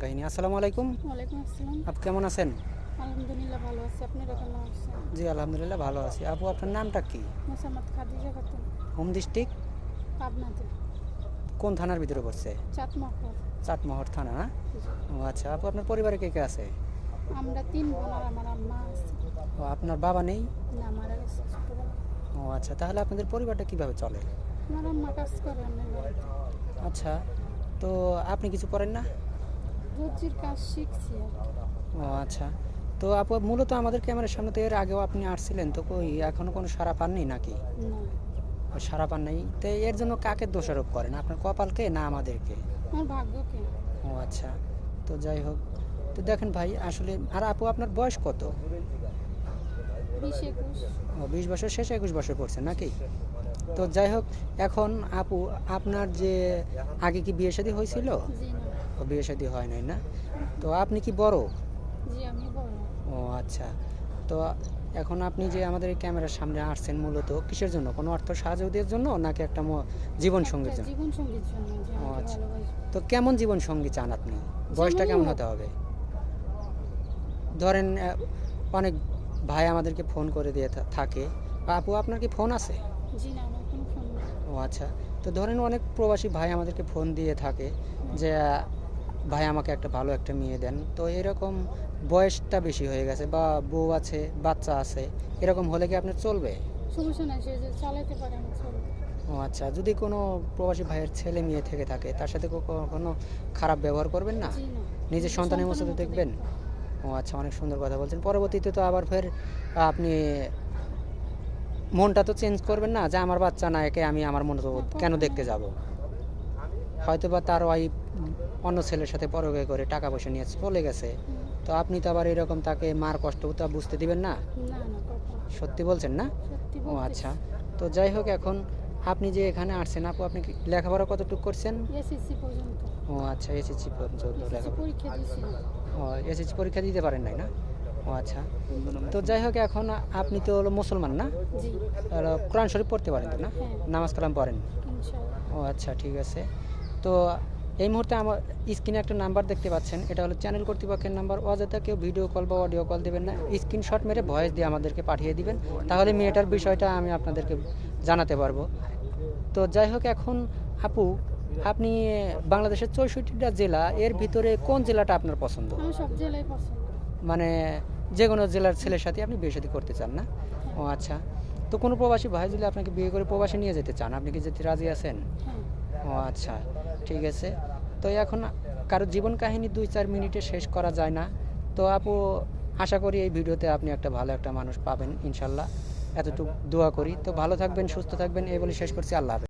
কাহিনী। আসসালামু আলাইকুম। ওয়ালাইকুম আসসালাম। আপু কেমন আছেন? আলহামদুলিল্লাহ ভালো আছি। আপনারা কেমন আছেন? জি আলহামদুলিল্লাহ ভালো আছি। আপু আপনার নামটা কি? মোসাম্মদ খাদিজা খাতুন, হোম ডিস্ট্রিক্ট পাবনাতে, কোন থানার ভিতরে পড়ছে? চাটমোহর। চাটমোহর থানা না? ও আচ্ছা। আপু আপনার পরিবারে কে কে আছে? আমরা 3 বোন আর আমার আম্মা আছে। ও আপনার বাবা নেই? না, মারা গেছে ছোটবেলায়। ও আচ্ছা, তাহলে আপনাদের পরিবারটা কিভাবে চলে? আমার আম্মা কাজ করে অন্যের বাড়িতে। আচ্ছা, তো আপনি কিছু করেন না? দর্জির কাজ শিখছি আর কি। ও আচ্ছা, তো আপু মূলত আমাদের ক্যামেরার সামনে তো এর আগেও আপনি আসছিলেন, তো কই এখনো কোনো সাড়া পাননি নাকি? না, ও সাড়া পান নাই, তো এর জন্য কাকে দোষারোপ করেন? আপনার কপালকে না আমাদেরকে? আমার ভাগ্যকে। ও আচ্ছা, তো যাই হোক, তো দেখেন ভাই আসলে, আর আপু আপনার বয়স কত? 20-21। ও 20 বছর শেষে 21 বছর পড়ছেন নাকি? তো যাই হোক, এখন আপু আপনার যে আগে কি বিয়ে শাদী হয়েছিল? জি না। ও বিয়ে শাদী হয় নাই না? তো আপনি কি বড়? জি আমি বড়। ও আচ্ছা, তো এখন আপনি যে আমাদের এই ক্যামেরার সামনে আসছেন মূলত কিসের জন্য? কোনো অর্থ সাহায্যের জন্য নাকি একটা জীবন সঙ্গীর একটা জন্য? জীবন সঙ্গীর জন্য যে ও আমাকে আচ্ছা, ভালোবাসবে। তো কেমন জীবন সঙ্গী চান আপনি? বয়সটা যেমনই কেমন হোক। হতে হবে? ধরেন অনেক ভাই আমাদেরকে ফোন করে দিয়ে থাকে। আপু আপনার কি ফোন আছে? জি না, আমার কোনো ফোন নেই। ও আচ্ছা, তো ধরেন অনেক প্রবাসী ভাই আমাদেরকে ফোন দিয়ে থাকে যে ভাই আমাকে একটা ভালো একটা মেয়ে দেন, তো এরকম বয়সটা বেশি হয়ে গেছে বা বউ আছে বাচ্চা আছে, এরকম হলে কি আপনার চলবে? সমস্যা নাই, সে যে চালাতে পারে আমি চলবে। ও আচ্ছা, যদি কোনো প্রবাসী ভাইয়ের ছেলে মেয়ে থেকে থাকে তার সাথে কখনো খারাপ ব্যবহার করবেন না? জি না। নিজের সন্তানের মতো দেখবেন? দেখবো। ও আচ্ছা, অনেক সুন্দর কথা বলছেন। পরবর্তীতে তো আবার ফের আপনি মনটা তো চেঞ্জ করবেন না যে আমার বাচ্চা না, একে আমি আমার মতো না, কেন কখনোই দেখতে না। যাব? হয়তো বা তার ওয়াইফ অন্য ছেলের সাথে পরকে করে টাকা পয়সা নিয়ে চলে গেছে, হুম। তো আপনি তো আবার এরকম তাকে মার কষ্টটা বুঝতে দিবেন না? না না, কখনো। সত্যি বলছেন না? সত্যি ও বলতেছি। আচ্ছা, তো যাই হোক, এখন আপনি যে এখানে আসছেন আপু, আপনি কি লেখাপড়া কতটুকু করছেন? এসএসসি পর্যন্ত। ও আচ্ছা, এসএসসি পর্যন্ত এসএসসি লেখাপড়া। পরীক্ষা দিয়েছিলাম। ও এসএসসি পরীক্ষা দিতে পারেন নাই না? ও আচ্ছা, তো যাই হোক, এখন আপনি তো হলো মুসলমান না? জি। কোরআন শরীফ পড়তে পারেন তো না? হ্যাঁ। নামাজ কালাম পড়েন? ইনশাআল্লাহ। ও আচ্ছা, ঠিক আছে। তো এই মুহূর্তে আমার স্ক্রিনে একটা নাম্বার দেখতে পাচ্ছেন, এটা হলো চ্যানেল কর্তৃপক্ষের নাম্বার। অযথা কেউ ভিডিও কল বা অডিও কল দেবেন না, স্ক্রিনশট মেরে ভয়েস দিয়ে আমাদেরকে পাঠিয়ে দিবেন, তাহলে মেয়েটার বিষয়টা আমি আপনাদেরকে জানাতে পারবো। তো যাই হোক, এখন আপু আপনি বাংলাদেশের 64টা জেলা, এর ভিতরে কোন জেলাটা আপনার পছন্দ? আমার সব জেলাই পছন্দ। মানে যে কোনো জেলার ছেলের সাথে আপনি বিয়ে শাদী করতে চান না? ও হ্যাঁ। আচ্ছা, তো কোনো প্রবাসী ভাই যদি আপনাকে বিয়ে করে প্রবাসে নিয়ে যেতে চান, আপনি কি যেতে রাজি আছেন? হ্যাঁ। ও আচ্ছা, ঠিক আছে। তো এখন কারো জীবন কাহিনী 2-4 মিনিটে শেষ করা যায় না। তো আপু আশা করি এই ভিডিওতে আপনি একটা ভালো একটা মানুষ পাবেন ইনশাল্লাহ, এতটুকু দোয়া করি। তো ভালো থাকবেন, সুস্থ থাকবেন, এই বলে শেষ করছি। আল্লাহ হাফেজ।